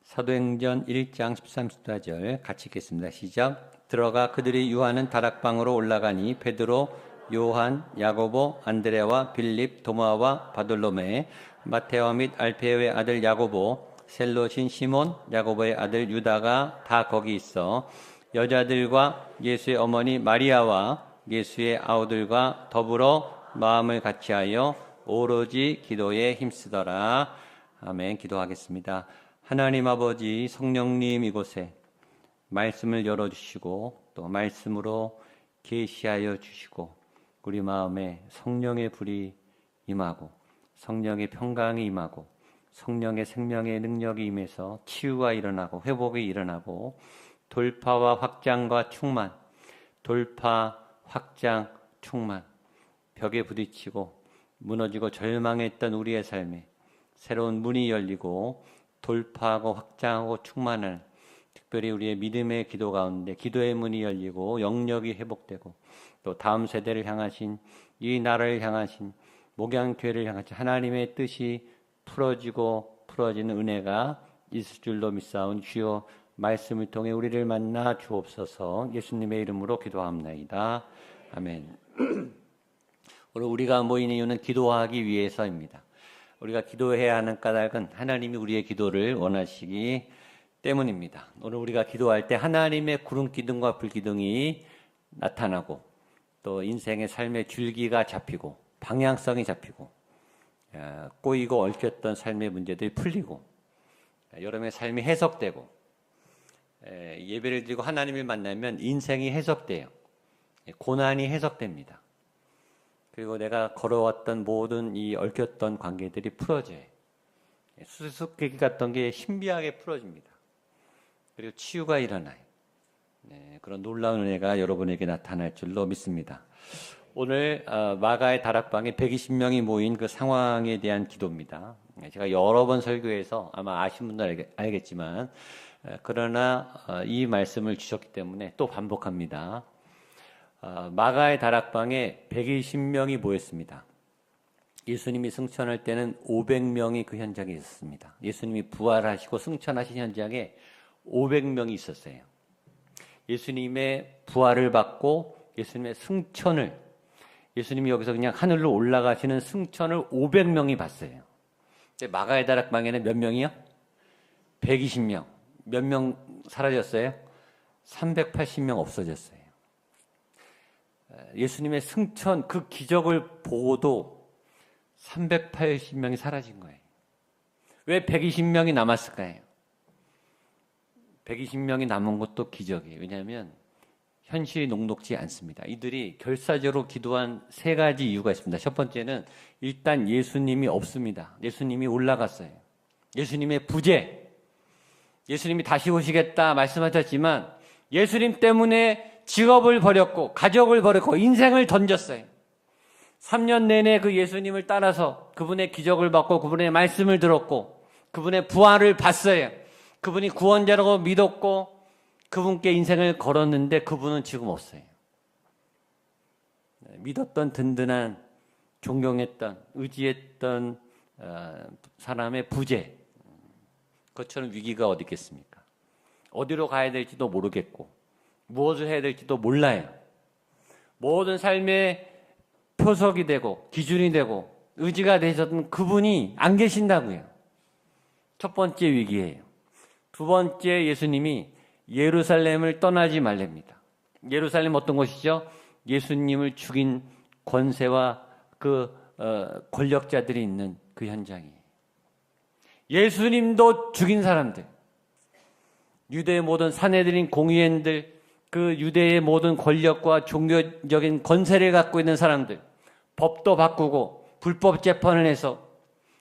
사도행전 1장 13, 14절 같이 읽겠습니다. 시작. 들어가 그들이 유하는 다락방으로 올라가니 베드로, 요한, 야고보, 안드레와 빌립, 도마와 바돌로메, 마테오 및 알페오의 아들 야고보, 셀롯인 시몬, 야고보의 아들 유다가 다 거기 있어 여자들과 예수의 어머니 마리아와 예수의 아우들과 더불어 마음을 같이하여 오로지 기도에 힘쓰더라. 아멘. 기도하겠습니다. 하나님 아버지, 성령님 이곳에 말씀을 열어주시고 또 말씀으로 계시하여 주시고 우리 마음에 성령의 불이 임하고 성령의 평강이 임하고 성령의 생명의 능력이 임해서 치유가 일어나고 회복이 일어나고 돌파와 확장과 충만, 돌파, 확장, 충만, 벽에 부딪히고 무너지고 절망했던 우리의 삶에 새로운 문이 열리고 돌파하고 확장하고 충만한, 특별히 우리의 믿음의 기도 가운데 기도의 문이 열리고 영역이 회복되고 또 다음 세대를 향하신, 이 나라를 향하신, 목양교회를 향하신 하나님의 뜻이 풀어지고 풀어지는 은혜가 있을 줄로 믿사오니 주여 말씀을 통해 우리를 만나 주옵소서. 예수님의 이름으로 기도합나이다. 아멘. 오늘 우리가 모인 이유는 기도하기 위해서입니다. 우리가 기도해야 하는 까닭은 하나님이 우리의 기도를 원하시기 때문입니다. 오늘 우리가 기도할 때 하나님의 구름기둥과 불기둥이 나타나고 또 인생의 삶의 줄기가 잡히고 방향성이 잡히고 꼬이고 얽혔던 삶의 문제들이 풀리고 여러분의 삶이 해석되고 예배를 드리고 하나님을 만나면 인생이 해석돼요. 고난이 해석됩니다. 그리고 내가 걸어왔던 모든 이 얽혔던 관계들이 풀어져요. 수수께끼 같던 게 신비하게 풀어집니다. 그리고 치유가 일어나요. 그런 놀라운 은혜가 여러분에게 나타날 줄로 믿습니다. 오늘 마가의 다락방에 120명이 모인 그 상황에 대한 기도입니다. 제가 여러 번 설교해서 아마 아신 분들 알겠지만 그러나 이 말씀을 주셨기 때문에 또 반복합니다. 마가의 다락방에 120명이 모였습니다. 예수님이 승천할 때는 500명이 그 현장에 있었습니다. 예수님이 부활하시고 승천하신 현장에 500명이 있었어요. 예수님의 부활을 받고 예수님의 승천을, 예수님이 여기서 그냥 하늘로 올라가시는 승천을 500명이 봤어요. 근데 마가의 다락방에는 몇 명이요? 120명. 몇 명 사라졌어요? 380명 없어졌어요. 예수님의 승천, 그 기적을 보고도 380명이 사라진 거예요. 왜 120명이 남았을까요? 120명이 남은 것도 기적이에요. 왜냐하면 현실이 녹록지 않습니다. 이들이 결사적으로 기도한 세 가지 이유가 있습니다. 첫 번째는 일단 예수님이 없습니다. 예수님이 올라갔어요. 예수님의 부재, 예수님이 다시 오시겠다 말씀하셨지만 예수님 때문에 직업을 버렸고 가족을 버렸고 인생을 던졌어요. 3년 내내 그 예수님을 따라서 그분의 기적을 받고 그분의 말씀을 들었고 그분의 부활을 봤어요. 그분이 구원자라고 믿었고 그분께 인생을 걸었는데 그분은 지금 없어요. 믿었던 든든한, 존경했던, 의지했던 사람의 부재, 그것처럼 위기가 어디 있겠습니까? 어디로 가야 될지도 모르겠고 무엇을 해야 될지도 몰라요. 모든 삶의 표석이 되고 기준이 되고 의지가 되셨던 그분이 안 계신다고요. 첫 번째 위기예요. 두 번째, 예수님이 예루살렘을 떠나지 말랍니다. 예루살렘 어떤 곳이죠? 예수님을 죽인 권세와 그 권력자들이 있는 그 현장이에요. 예수님도 죽인 사람들, 유대의 모든 사내들인 공의원들, 그 유대의 모든 권력과 종교적인 권세를 갖고 있는 사람들, 법도 바꾸고 불법 재판을 해서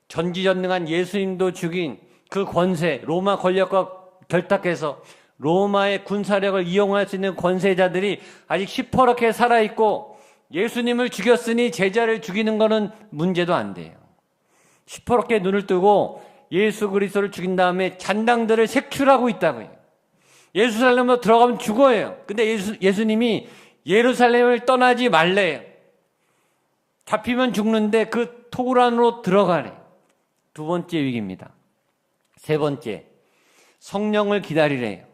전지전능한 예수님도 죽인 그 권세, 로마 권력과 결탁해서 로마의 군사력을 이용할 수 있는 권세자들이 아직 시퍼렇게 살아있고 예수님을 죽였으니 제자를 죽이는 것은 문제도 안 돼요. 시퍼렇게 눈을 뜨고 예수 그리스도를 죽인 다음에 잔당들을 색출하고 있다고요. 예루살렘으로 들어가면 죽어요. 근데 예수님이 예루살렘을 떠나지 말래요. 잡히면 죽는데 그 토굴 안으로 들어가래. 두 번째 위기입니다. 세 번째, 성령을 기다리래요.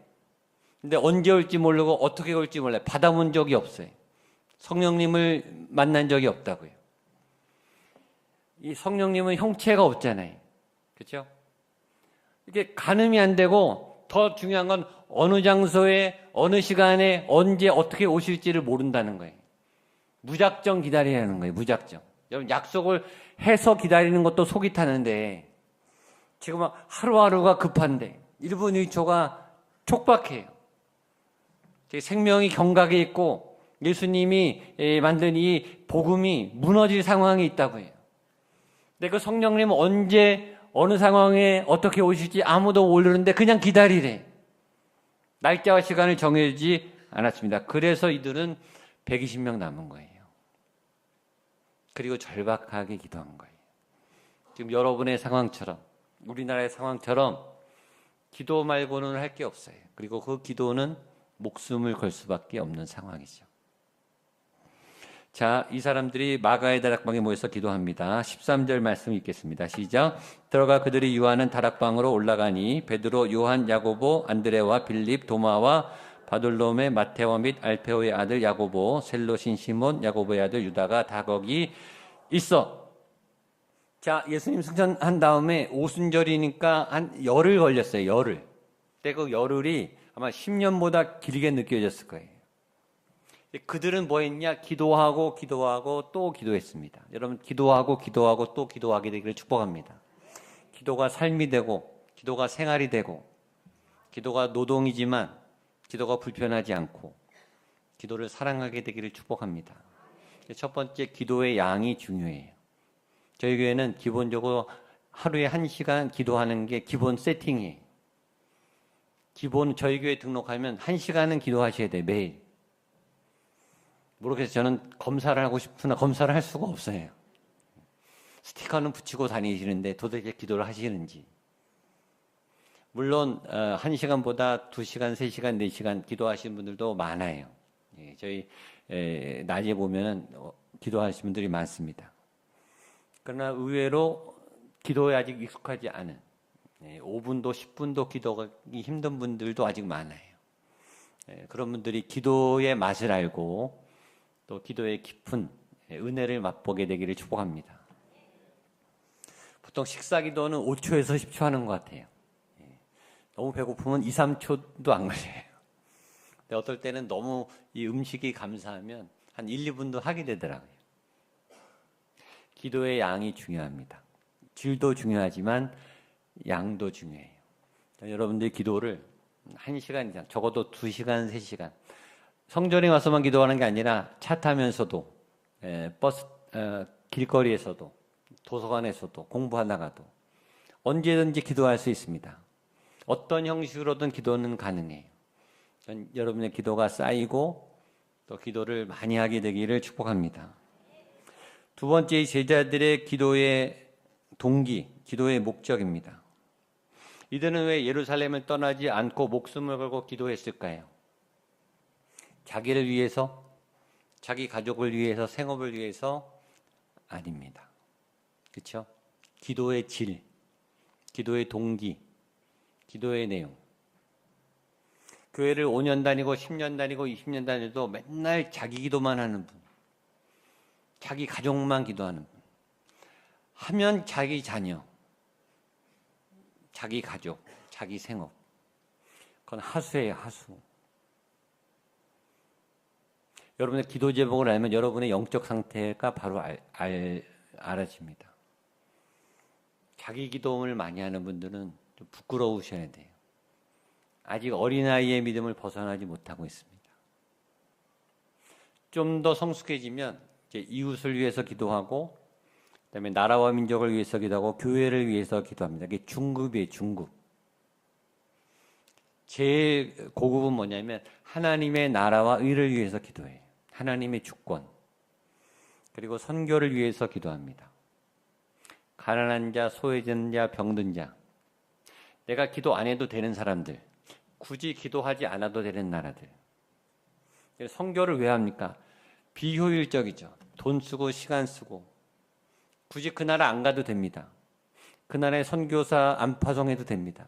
근데 언제 올지 모르고 어떻게 올지 몰라요. 받아본 적이 없어요. 성령님을 만난 적이 없다고요. 이 성령님은 형체가 없잖아요. 그렇죠? 이게 가늠이 안 되고 더 중요한 건 어느 장소에 어느 시간에 언제 어떻게 오실지를 모른다는 거예요. 무작정 기다리라는 거예요. 무작정. 여러분 약속을 해서 기다리는 것도 속이 타는데 지금 하루하루가 급한데 1분 1초가 촉박해요. 생명이 경각에 있고 예수님이 만든 이 복음이 무너질 상황이 있다고 해요. 근데 그 성령님은 언제 어느 상황에 어떻게 오실지 아무도 모르는데 그냥 기다리래. 날짜와 시간을 정해주지 않았습니다. 그래서 이들은 120명 남은 거예요. 그리고 절박하게 기도한 거예요. 지금 여러분의 상황처럼 우리나라의 상황처럼 기도 말고는 할 게 없어요. 그리고 그 기도는 목숨을 걸 수밖에 없는 상황이죠. 자, 이 사람들이 마가의 다락방에 모여서 기도합니다. 13절 말씀 읽겠습니다. 시작. 들어가 그들이 유하는 다락방으로 올라가니 베드로, 요한, 야고보, 안드레와 빌립, 도마와 바돌로메, 마테오 및 알페오의 아들 야고보, 셀로신 시몬, 야고보의 아들 유다가 다 거기 있어. 자, 예수님 승천한 다음에 오순절이니까 한 열흘 걸렸어요. 열흘. 근데 그 열흘이 아마 10년보다 길게 느껴졌을 거예요. 그들은 뭐 했냐? 기도하고 또 기도했습니다. 여러분 기도하고 또 기도하게 되기를 축복합니다. 기도가 삶이 되고 기도가 생활이 되고 기도가 노동이지만 기도가 불편하지 않고 기도를 사랑하게 되기를 축복합니다. 첫 번째, 기도의 양이 중요해요. 저희 교회는 기본적으로 하루에 1시간 기도하는 게 기본 세팅이에요. 저희 교회 등록하면 1시간은 기도하셔야 돼요. 매일. 모르겠어요. 저는 검사를 하고 싶으나 검사를 할 수가 없어요. 스티커는 붙이고 다니시는데 도대체 기도를 하시는지. 물론 1시간보다 2시간, 3시간, 4시간 기도하시는 분들도 많아요. 저희 낮에 보면 기도하시는 분들이 많습니다. 그러나 의외로 기도에 아직 익숙하지 않은 5분도 10분도 기도하기 힘든 분들도 아직 많아요. 그런 분들이 기도의 맛을 알고 또 기도의 깊은 은혜를 맛보게 되기를 축복합니다. 보통 식사 기도는 5초에서 10초 하는 것 같아요. 너무 배고프면 2, 3초도 안 걸려요. 근데 어떨 때는 너무 이 음식이 감사하면 한 1, 2분도 하게 되더라고요. 기도의 양이 중요합니다. 질도 중요하지만 양도 중요해요. 여러분들이 기도를 1시간 이상, 적어도 2시간, 3시간 성전에 와서만 기도하는 게 아니라 차 타면서도 버스 길거리에서도 도서관에서도 공부하다가도 언제든지 기도할 수 있습니다. 어떤 형식으로든 기도는 가능해요. 여러분의 기도가 쌓이고 또 기도를 많이 하게 되기를 축복합니다. 두 번째, 제자들의 기도의 동기, 기도의 목적입니다. 이들은 왜 예루살렘을 떠나지 않고 목숨을 걸고 기도했을까요? 자기를 위해서, 자기 가족을 위해서, 생업을 위해서 아닙니다. 그렇죠? 기도의 질, 기도의 동기, 기도의 내용. 교회를 5년 다니고 10년 다니고 20년 다녀도 맨날 자기 기도만 하는 분, 자기 가족만 기도하는 분, 하면 자기 자녀, 자기 가족, 자기 생업. 그건 하수예요, 하수. 여러분의 기도 제목을 알면 여러분의 영적 상태가 바로 알아집니다. 자기 기도를 많이 하는 분들은 좀 부끄러우셔야 돼요. 아직 어린아이의 믿음을 벗어나지 못하고 있습니다. 좀 더 성숙해지면 이제 이웃을 위해서 기도하고 그다음에 나라와 민족을 위해서 기도하고 교회를 위해서 기도합니다. 이게 중급이에요, 중급. 제일 고급은 뭐냐면 하나님의 나라와 의를 위해서 기도해요. 하나님의 주권. 그리고 선교를 위해서 기도합니다. 가난한 자, 소외된 자, 병든 자. 내가 기도 안 해도 되는 사람들. 굳이 기도하지 않아도 되는 나라들. 선교를 왜 합니까? 비효율적이죠. 돈 쓰고 시간 쓰고. 굳이 그 나라 안 가도 됩니다. 그 나라에 선교사 안 파송해도 됩니다.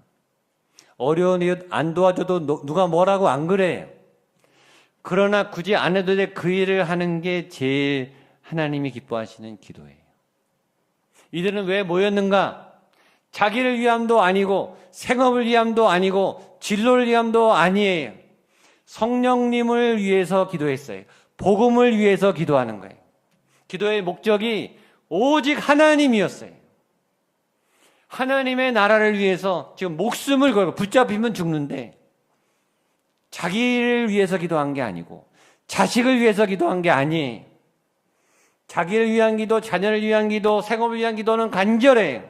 어려운 이웃 안 도와줘도 누가 뭐라고 안 그래요. 그러나 굳이 안 해도 돼 그 일을 하는 게 제일 하나님이 기뻐하시는 기도예요. 이들은 왜 모였는가? 자기를 위함도 아니고 생업을 위함도 아니고 진로를 위함도 아니에요. 성령님을 위해서 기도했어요. 복음을 위해서 기도하는 거예요. 기도의 목적이 오직 하나님이었어요. 하나님의 나라를 위해서 지금 목숨을 걸고 붙잡히면 죽는데 자기를 위해서 기도한 게 아니고 자식을 위해서 기도한 게 아니에요. 자기를 위한 기도, 자녀를 위한 기도, 생업을 위한 기도는 간절해요.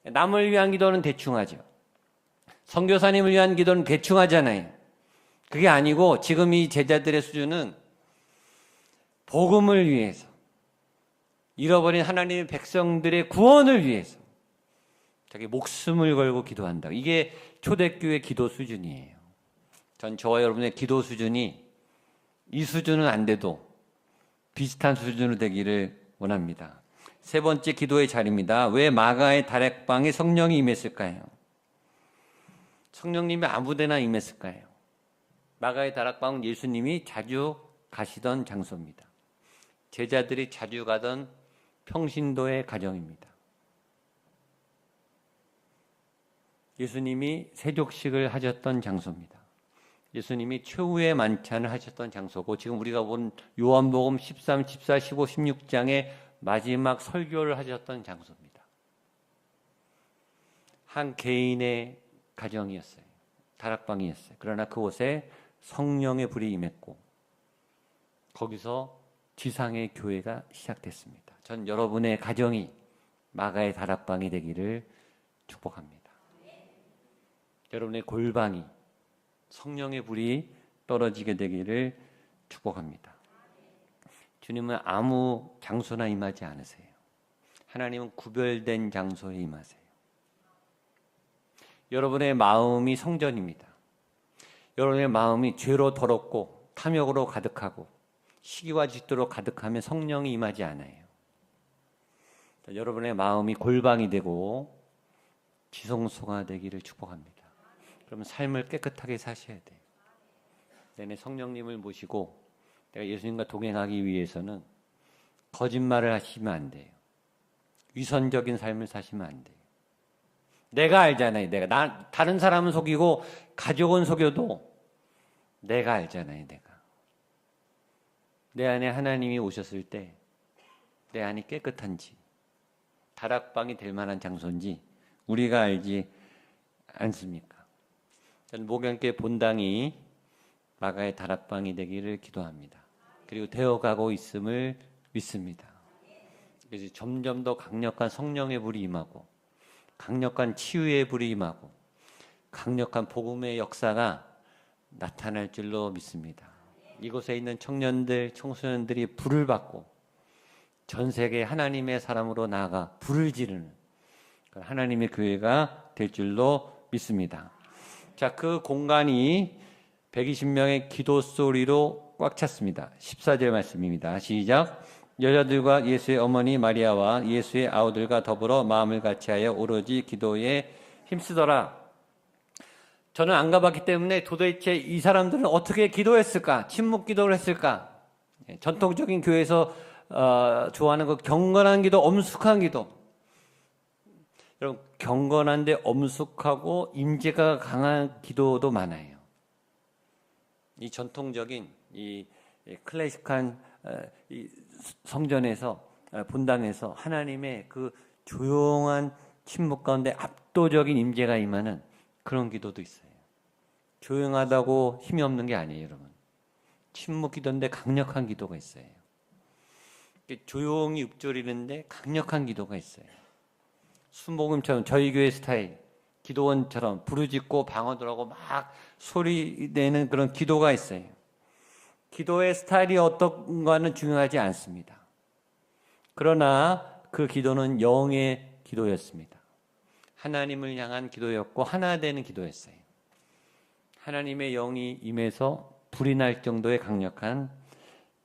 남을 위한 기도는 대충 하죠. 선교사님을 위한 기도는 대충 하잖아요. 그게 아니고 지금 이 제자들의 수준은 복음을 위해서, 잃어버린 하나님의 백성들의 구원을 위해서 자기 목숨을 걸고 기도한다. 이게 초대교회 기도 수준이에요. 전 저와 여러분의 기도 수준이 이 수준은 안 돼도 비슷한 수준으로 되기를 원합니다. 세 번째 기도의 자리입니다. 왜 마가의 다락방에 성령이 임했을까요? 성령님이 아무데나 임했을까요? 마가의 다락방은 예수님이 자주 가시던 장소입니다. 제자들이 자주 가던 평신도의 가정입니다. 예수님이 세족식을 하셨던 장소입니다. 예수님이 최후의 만찬을 하셨던 장소고 지금 우리가 본 요한복음 13, 14, 15, 16장의 마지막 설교를 하셨던 장소입니다. 한 개인의 가정이었어요. 다락방이었어요. 그러나 그곳에 성령의 불이 임했고 거기서 지상의 교회가 시작됐습니다. 전 여러분의 가정이 마가의 다락방이 되기를 축복합니다. 여러분의 골방이 성령의 불이 떨어지게 되기를 축복합니다. 주님은 아무 장소나 임하지 않으세요. 하나님은 구별된 장소에 임하세요. 여러분의 마음이 성전입니다. 여러분의 마음이 죄로 더럽고 탐욕으로 가득하고 시기와 질투로 가득하면 성령이 임하지 않아요. 여러분의 마음이 골방이 되고 지성소가 되기를 축복합니다. 그러면 삶을 깨끗하게 사셔야 돼요. 내내 성령님을 모시고 내가 예수님과 동행하기 위해서는 거짓말을 하시면 안 돼요. 위선적인 삶을 사시면 안 돼요. 내가 알잖아요. 다른 사람은 속이고 가족은 속여도 내가 알잖아요. 내 안에 하나님이 오셨을 때 내 안이 깨끗한지 다락방이 될 만한 장소인지 우리가 알지 않습니까? 저는 목양교회 본당이 마가의 다락방이 되기를 기도합니다. 그리고 되어가고 있음을 믿습니다. 그래서 점점 더 강력한 성령의 불이 임하고 강력한 치유의 불이 임하고 강력한 복음의 역사가 나타날 줄로 믿습니다. 이곳에 있는 청년들, 청소년들이 불을 받고 전 세계 하나님의 사람으로 나아가 불을 지르는 하나님의 교회가 될 줄로 믿습니다. 자, 그 공간이 120명의 기도 소리로 꽉 찼습니다. 14절 말씀입니다. 시작. 여자들과 예수의 어머니 마리아와 예수의 아우들과 더불어 마음을 같이하여 오로지 기도에 힘쓰더라. 저는 안 가봤기 때문에 도대체 이 사람들은 어떻게 기도했을까? 침묵 기도를 했을까? 전통적인 교회에서 좋아하는 그 경건한 기도, 엄숙한 기도. 여러분, 경건한데 엄숙하고 임재가 강한 기도도 많아요. 이 전통적인 이 클래식한 이 성전에서 본당에서 하나님의 그 조용한 침묵 가운데 압도적인 임재가 임하는 그런 기도도 있어요. 조용하다고 힘이 없는 게 아니에요, 여러분. 침묵 기도인데 강력한 기도가 있어요. 조용히 읊조리는데 강력한 기도가 있어요. 순복음처럼 저희 교회 스타일, 기도원처럼 부르짖고 방언들하고 막 소리 내는 그런 기도가 있어요. 기도의 스타일이 어떤가는 중요하지 않습니다. 그러나 그 기도는 영의 기도였습니다. 하나님을 향한 기도였고 하나 되는 기도였어요. 하나님의 영이 임해서 불이 날 정도의 강력한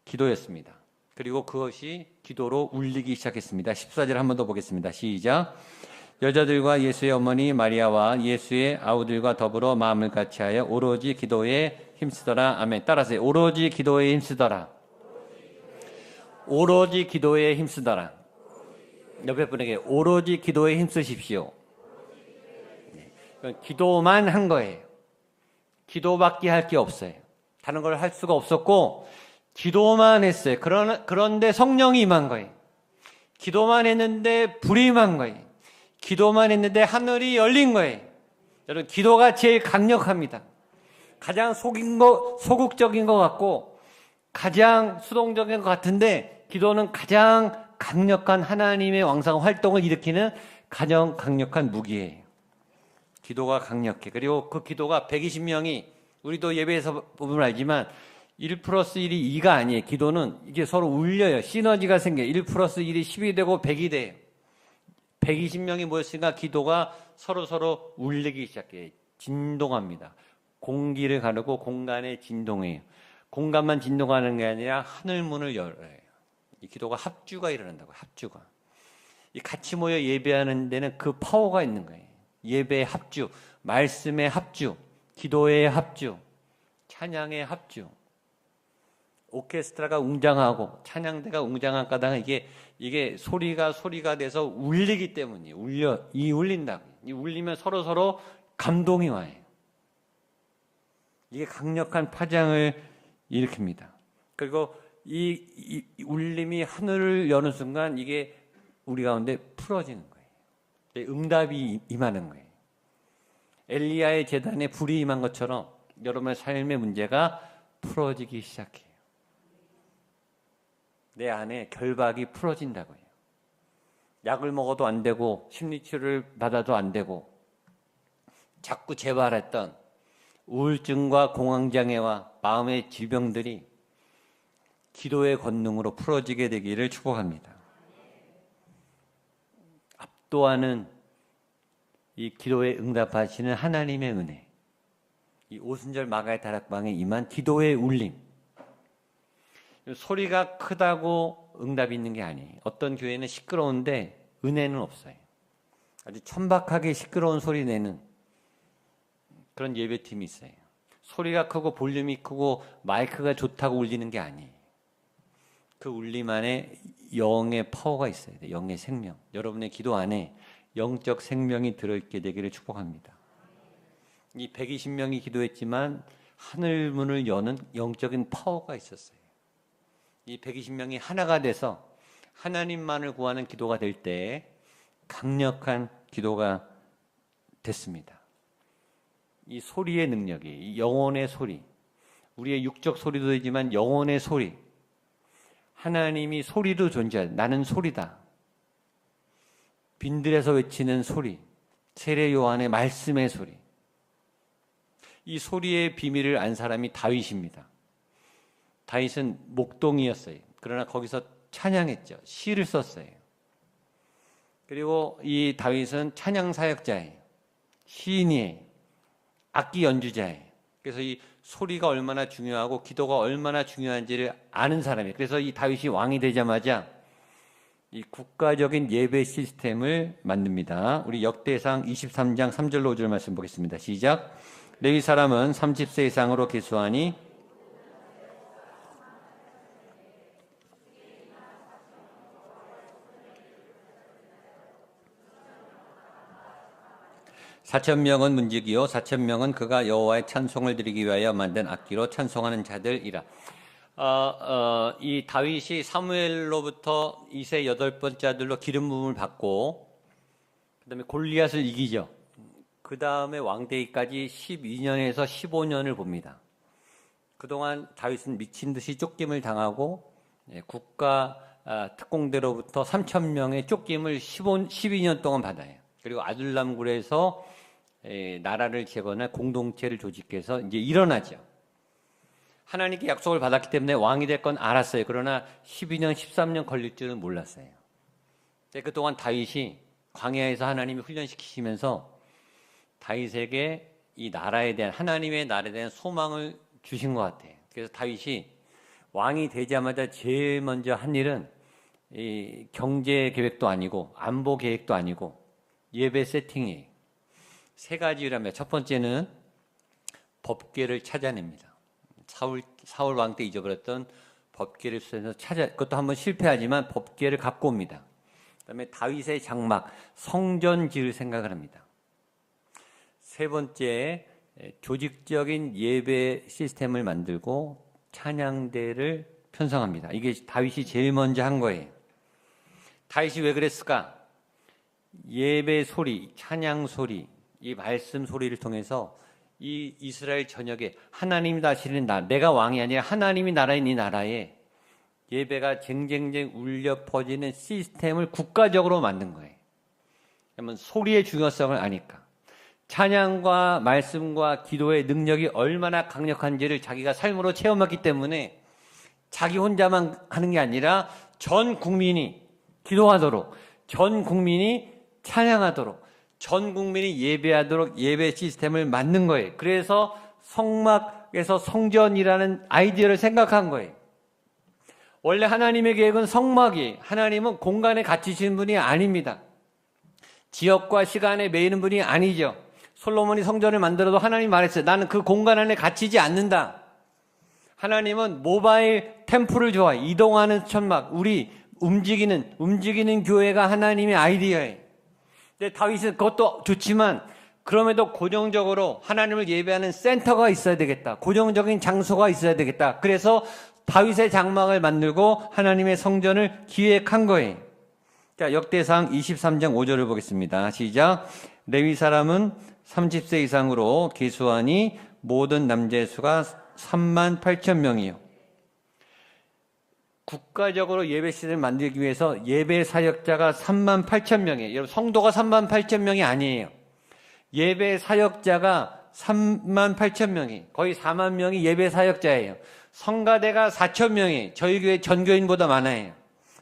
기도였습니다. 그리고 그것이 기도로 울리기 시작했습니다. 14절 한 번 더 보겠습니다. 시작. 여자들과 예수의 어머니 마리아와 예수의 아우들과 더불어 마음을 같이하여 오로지 기도에 힘쓰더라. 아멘. 따라서 오로지 기도에 힘쓰더라. 오로지 기도에 힘쓰더라. 옆에 분에게 오로지 기도에 힘쓰십시오. 기도만 한 거예요. 기도밖에 할 게 없어요. 다른 걸 할 수가 없었고 기도만 했어요. 그런데 성령이 임한 거예요. 기도만 했는데 불이 임한 거예요. 기도만 했는데 하늘이 열린 거예요. 여러분, 기도가 제일 강력합니다. 가장 소극적인 것 같고 가장 수동적인 것 같은데 기도는 가장 강력한 하나님의 왕성 활동을 일으키는 가장 강력한 무기예요. 기도가 강력해. 그리고 그 기도가 120명이 우리도 예배에서 보면 알지만 1 플러스 1이 2가 아니에요. 기도는 이게 서로 울려요. 시너지가 생겨요. 1 플러스 1이 10이 되고 100이 돼요. 120명이 모였으니까 기도가 서로 울리기 시작해요. 진동합니다. 공기를 가르고 공간에 진동해요. 공간만 진동하는 게 아니라 하늘문을 열어요. 이 기도가 합주가 일어난다고. 합주가. 이 같이 모여 예배하는 데는 그 파워가 있는 거예요. 예배의 합주, 말씀의 합주, 기도의 합주, 찬양의 합주. 오케스트라가 웅장하고 찬양대가 웅장한 까닭은 이게 소리가 돼서 울리기 때문이에요. 울린다고. 이 울리면 서로 감동이 와요. 이게 강력한 파장을 일으킵니다. 그리고 이 울림이 하늘을 여는 순간 이게 우리 가운데 풀어지는 거예요. 응답이 임하는 거예요. 엘리야의 제단에 불이 임한 것처럼 여러분의 삶의 문제가 풀어지기 시작해요. 내 안에 결박이 풀어진다고요. 약을 먹어도 안 되고 심리치료를 받아도 안 되고 자꾸 재발했던 우울증과 공황장애와 마음의 질병들이 기도의 권능으로 풀어지게 되기를 축복합니다. 압도하는 이 기도에 응답하시는 하나님의 은혜, 이 오순절 마가의 다락방에 임한 기도의 울림, 소리가 크다고 응답이 있는 게 아니에요. 어떤 교회는 시끄러운데 은혜는 없어요. 아주 천박하게 시끄러운 소리 내는 그런 예배팀이 있어요. 소리가 크고 볼륨이 크고 마이크가 좋다고 울리는 게 아니에요. 그 울림 안에 영의 파워가 있어야 돼요. 영의 생명. 여러분의 기도 안에 영적 생명이 들어있게 되기를 축복합니다. 이 120명이 기도했지만 하늘 문을 여는 영적인 파워가 있었어요. 이 120명이 하나가 돼서 하나님만을 구하는 기도가 될 때 강력한 기도가 됐습니다. 이 소리의 능력이, 이 영혼의 소리, 우리의 육적 소리도 되지만 영혼의 소리, 하나님이 소리도 존재하다. 나는 소리다. 빈들에서 외치는 소리, 세례 요한의 말씀의 소리. 이 소리의 비밀을 안 사람이 다윗입니다. 다윗은 목동이었어요. 그러나 거기서 찬양했죠. 시를 썼어요. 그리고 이 다윗은 찬양 사역자예요. 시인이에요. 악기 연주자예요. 그래서 이 소리가 얼마나 중요하고 기도가 얼마나 중요한지를 아는 사람이에요. 그래서 이 다윗이 왕이 되자마자 이 국가적인 예배 시스템을 만듭니다. 우리 역대상 23장 3절로 5절 말씀 보겠습니다. 시작. 레위 사람은 30세 이상으로 계수하니 (4,000명은) 문지기요 4,000명은 그가 여호와의 찬송을 드리기 위하여 만든 악기로 찬송하는 자들이라. 이 다윗이 사무엘로부터 이세 8번째 아들로 기름 부음을 받고 그다음에 골리앗을 이기죠. 그 다음에 왕되기까지 12년에서 15년을 봅니다. 그동안 다윗은 미친 듯이 쫓김을 당하고 국가 특공대로부터 3,000명의 쫓김을 12년 동안 받아요. 그리고 아둘람굴에서 나라를 재건할 공동체를 조직해서 이제 일어나죠. 하나님께 약속을 받았기 때문에 왕이 될 건 알았어요. 그러나 12년, 13년 걸릴 줄은 몰랐어요. 그동안 다윗이 광야에서 하나님이 훈련시키시면서 다윗에게 이 나라에 대한, 하나님의 나라에 대한 소망을 주신 것 같아요. 그래서 다윗이 왕이 되자마자 제일 먼저 한 일은 이 경제 계획도 아니고 안보 계획도 아니고 예배 세팅이 세 가지라면 첫 번째는 법궤를 찾아냅니다. 사울 왕 때 잊어버렸던 법궤를 수해서 그것도 한번 실패하지만 법궤를 갖고 옵니다. 그다음에 다윗의 장막, 성전 지을 생각을 합니다. 세 번째, 조직적인 예배 시스템을 만들고 찬양대를 편성합니다. 이게 다윗이 제일 먼저 한 거예요. 다윗이 왜 그랬을까? 예배 소리, 찬양 소리, 이 말씀 소리를 통해서 이 이스라엘 전역에 하나님이 다스리는 나라, 내가 왕이 아니라 하나님이 나라인 이 나라에 예배가 쟁쟁쟁 울려 퍼지는 시스템을 국가적으로 만든 거예요. 그러면 소리의 중요성을 아니까. 찬양과 말씀과 기도의 능력이 얼마나 강력한지를 자기가 삶으로 체험했기 때문에 자기 혼자만 하는 게 아니라 전 국민이 기도하도록, 전 국민이 찬양하도록, 전 국민이 예배하도록 예배 시스템을 만든 거예요. 그래서 성막에서 성전이라는 아이디어를 생각한 거예요. 원래 하나님의 계획은 성막이, 하나님은 공간에 갇히시는 분이 아닙니다. 지역과 시간에 매이는 분이 아니죠. 솔로몬이 성전을 만들어도 하나님이 말했어요. 나는 그 공간 안에 갇히지 않는다. 하나님은 모바일 템플을 좋아해. 이동하는 천막, 우리 움직이는 교회가 하나님의 아이디어예요. 근데 다윗은 그것도 좋지만 그럼에도 고정적으로 하나님을 예배하는 센터가 있어야 되겠다. 고정적인 장소가 있어야 되겠다. 그래서 다윗의 장막을 만들고 하나님의 성전을 기획한 거예요. 자, 역대상 23장 5절을 보겠습니다. 시작. 레위 사람은 30세 이상으로 계수하니 모든 남자의 수가 3만 8천 명이요. 국가적으로 예배 시스템을 만들기 위해서 예배 사역자가 3만 8천 명이에요. 여러분, 성도가 3만 8천 명이 아니에요. 예배 사역자가 3만 8천 명이, 거의 4만 명이 예배 사역자예요. 성가대가 4천 명이, 저희 교회 전교인보다 많아요.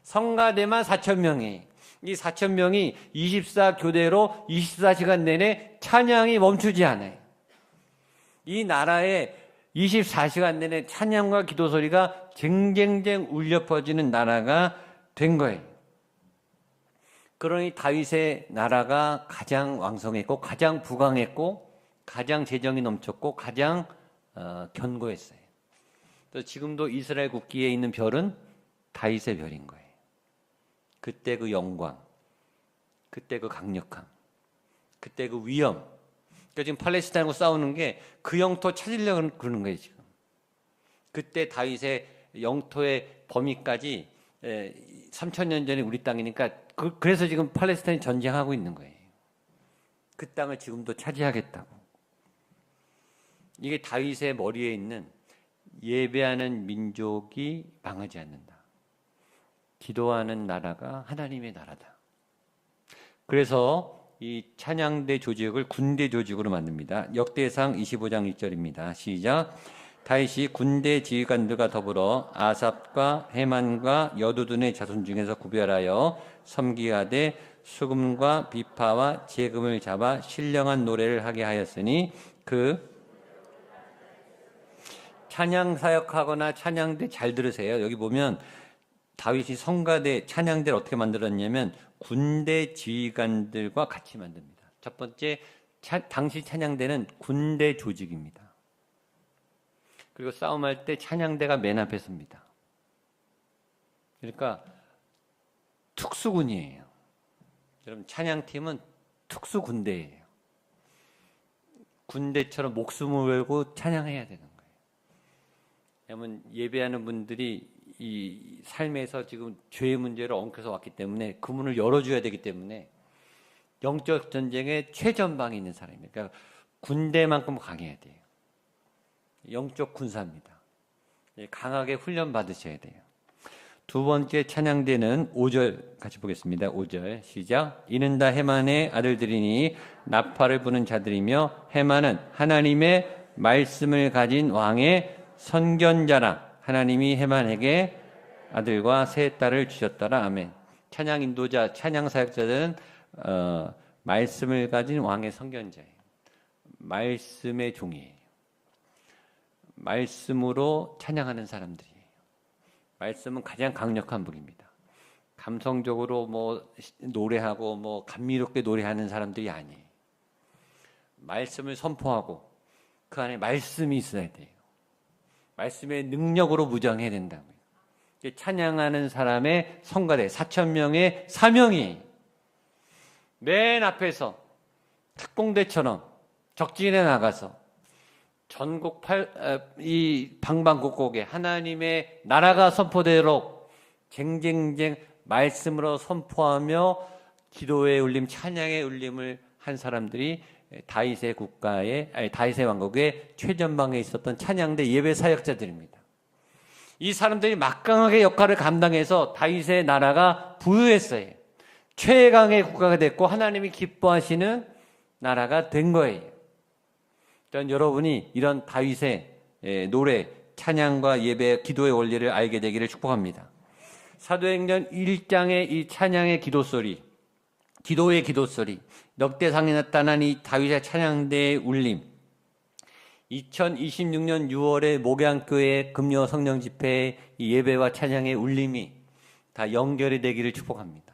성가대만 4천 명이, 이 4천 명이 24교대로 24시간 내내 찬양이 멈추지 않아요. 이 나라에 24시간 내내 찬양과 기도 소리가 쟁쟁쟁 울려 퍼지는 나라가 된 거예요. 그러니 다윗의 나라가 가장 왕성했고, 가장 부강했고, 가장 재정이 넘쳤고, 가장 견고했어요. 또 지금도 이스라엘 국기에 있는 별은 다윗의 별인 거예요. 그때 그 영광, 그때 그 강력함, 그때 그 위엄. 그러니까 지금 팔레스타인하고 싸우는 게 그 영토 찾으려고 그러는 거예요, 지금. 그때 다윗의 영토의 범위까지 3,000년 전에 우리 땅이니까 그래서 지금 팔레스타인 전쟁하고 있는 거예요. 그 땅을 지금도 차지하겠다고. 이게 다윗의 머리에 있는 예배하는 민족이 망하지 않는다. 기도하는 나라가 하나님의 나라다. 그래서 이 찬양대 조직을 군대 조직으로 만듭니다. 역대상 25장 1절입니다. 시작. 다윗이 군대 지휘관들과 더불어 아삽과 헤만과 여두둔의 자손 중에서 구별하여 섬기하되 수금과 비파와 재금을 잡아 신령한 노래를 하게 하였으니 그 찬양 사역하거나 찬양대 잘 들으세요. 여기 보면 다윗이 성가대 찬양대를 어떻게 만들었냐면 군대 지휘관들과 같이 만듭니다. 첫 번째, 당시 찬양대는 군대 조직입니다. 그리고 싸움할 때 찬양대가 맨 앞에 섭니다. 그러니까 특수군이에요. 여러분, 찬양팀은 특수군대예요. 군대처럼 목숨을 걸고 찬양해야 되는 거예요. 왜냐하면 예배하는 분들이 이 삶에서 지금 죄의 문제를 엉켜서 왔기 때문에 그 문을 열어줘야 되기 때문에 영적 전쟁의 최전방에 있는 사람입니다. 그러니까 군대만큼 강해야 돼요. 영적 군사입니다. 강하게 훈련 받으셔야 돼요. 두 번째 찬양대는 5절 같이 보겠습니다. 5절 시작. 이는 다 헤만의 아들들이니 나팔을 부는 자들이며 헤만은 하나님의 말씀을 가진 왕의 선견자라. 하나님이 헤만에게 아들과 세 딸을 주셨더라. 아멘. 찬양 인도자, 찬양 사역자들은 말씀을 가진 왕의 선견자예요. 말씀의 종이에요. 말씀으로 찬양하는 사람들이에요. 말씀은 가장 강력한 무기입니다. 감성적으로 뭐 노래하고 뭐 감미롭게 노래하는 사람들이 아니에요. 말씀을 선포하고 그 안에 말씀이 있어야 돼요. 말씀의 능력으로 무장해야 된다고요. 찬양하는 사람의 성가대 4,000명의 사명이 맨 앞에서 특공대처럼 적진에 나가서 전국 이 방방곡곡에 하나님의 나라가 선포되도록 쟁쟁쟁 말씀으로 선포하며 기도의 울림, 찬양의 울림을 한 사람들이 다윗의 다윗의 왕국의 최전방에 있었던 찬양대 예배 사역자들입니다. 이 사람들이 막강하게 역할을 감당해서 다윗의 나라가 부유했어요. 최강의 국가가 됐고 하나님이 기뻐하시는 나라가 된 거예요. 일단 여러분이 이런 다윗의 노래, 찬양과 예배, 기도의 원리를 알게 되기를 축복합니다. 사도행전 1장의 이 찬양의 기도소리, 기도의 기도소리, 넉대상에 나타난 이 다윗의 찬양대의 울림, 2026년 6월에 목양교회 금요 성령 집회의 이 예배와 찬양의 울림이 다 연결이 되기를 축복합니다.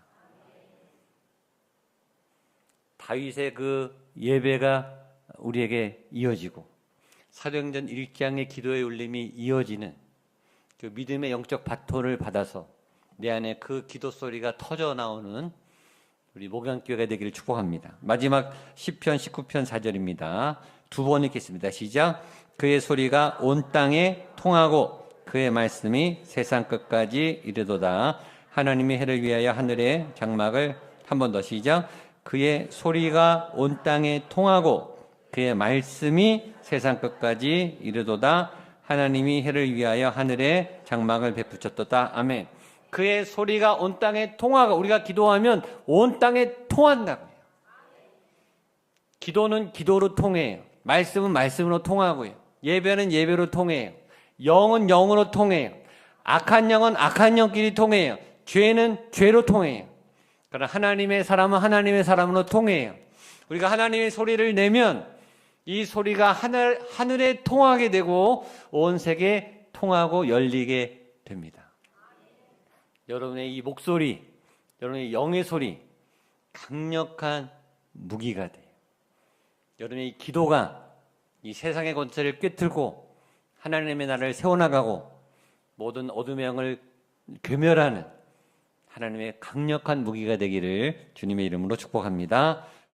다윗의 그 예배가 우리에게 이어지고 사도행전 1장의 기도의 울림이 이어지는 그 믿음의 영적 바톤을 받아서 내 안에 그 기도 소리가 터져 나오는 우리 목양교회가 되기를 축복합니다. 마지막 시편 19편 4절입니다. 두 번 읽겠습니다. 시작. 그의 소리가 온 땅에 통하고 그의 말씀이 세상 끝까지 이르도다. 하나님의 해를 위하여 하늘의 장막을 한 번 더 시작. 그의 소리가 온 땅에 통하고 그의 말씀이 세상 끝까지 이르도다. 하나님이 해를 위하여 하늘에 장막을 베푸셨도다. 아멘. 그의 소리가 온 땅에 통하고, 우리가 기도하면 온 땅에 통한다고요. 기도는 기도로 통해요. 말씀은 말씀으로 통하고요. 예배는 예배로 통해요. 영은 영으로 통해요. 악한 영은 악한 영끼리 통해요. 죄는 죄로 통해요. 그러나 하나님의 사람은 하나님의 사람으로 통해요. 우리가 하나님의 소리를 내면 이 소리가 하늘에 통하게 되고 온 세계에 통하고 열리게 됩니다. 여러분의 이 목소리, 여러분의 영의 소리, 강력한 무기가 돼요. 여러분의 이 기도가 이 세상의 권세를 꿰뚫고 하나님의 나라를 세워나가고 모든 어둠의 영을 괴멸하는 하나님의 강력한 무기가 되기를 주님의 이름으로 축복합니다.